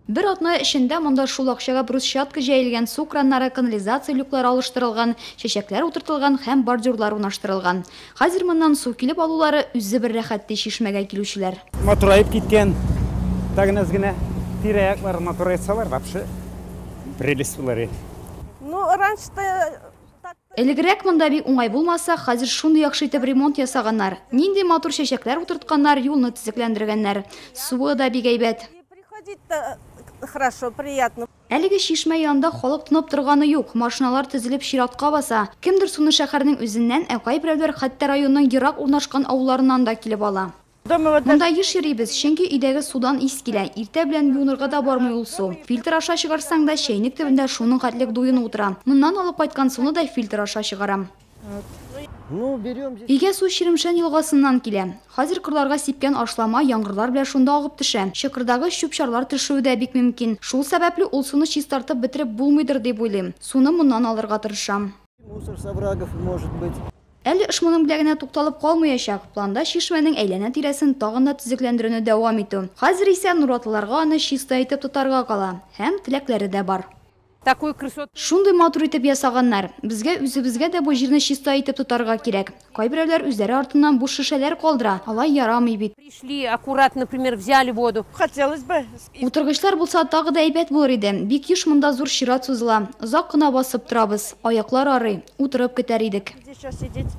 Bir атна ішінде мұнда шул акчага брусчатка җәелгән, су краннары, канализация люклары алыштырылган, чәчәкләр утыртылган һәм бордюрлар урнаштырылган. Хәзер моннан су килеп алулары үзе бер рәхәтле чишмәгә килүчеләр. Матурайып киткән, тагын генә тирә-яклар матурайтсалар, вообще прелесть булар. Ну, раньше-то Элегрәк монда бик уңай булмаса, хәзер шундый яхшы итеп ремонт ясаганнар. Нинди матур чәчәкләр утыртканнар, юлны төзекләндергәннәр. Суы да бик әйбәт. приходить-то хорошо, приятно. Әлеге чишмә янында халык тынып торганы юк. Машиналар тезелеп чиратка баса. Кемдер суны шәһәрнең үзеннән, кайберәүләр хәтта районның ерак урнашкан авылларыннан да килеп ала. Монда еш йөрибез, чөнки өйдәге судан ис килә. Иртә белән юынырга да бармый ул су. Фильтр аша чыгарсаң да чәйнек төбендә шуның хәтлек дуены утыра. Моннан алып кайткан суны да фильтр аша чыгарам. Өйгә су Ширемшән елгасыннан килә. Хәзер кырларга сипкән ашлама яңгырлар белән шунда агып төшә. Чыкырдагы чүп-чарлар төшүе дә бик мөмкин. Шул сәбәпле ул суны чистартып бетереп булмыйдыр дип уйлыйм. Суны моннан алырга тырышам. Мусор с оврагов, может быть. Әле эш моның белән генә тукталып калмаячак. Планда чишмәнең әйләнә тирәсен тагын да төзекләндерүне дәвам итү. Хәзер исә Нуратлыларга аны чиста итеп тотарга кала. Һәм теләкләре дә бар. Такой красот. Шундый матур итеп ясаганнар. Безгә үзебезгә дә бу җирне чиста итеп тотарга кирәк. Кайберәүләр үзләре артыннан буш шешәләр калдыра. Алай ярамый бит. Пришли, аккуратно, например, взяли воду. Хотелось бы. Утыргычлар булса тагы да әйбәт булыр иде. Бик еш монда зур чират сузыла. Озак кына басып торабыз. Аяклар арый. Утырып көтәр идек. Здесь сейчас сидеть.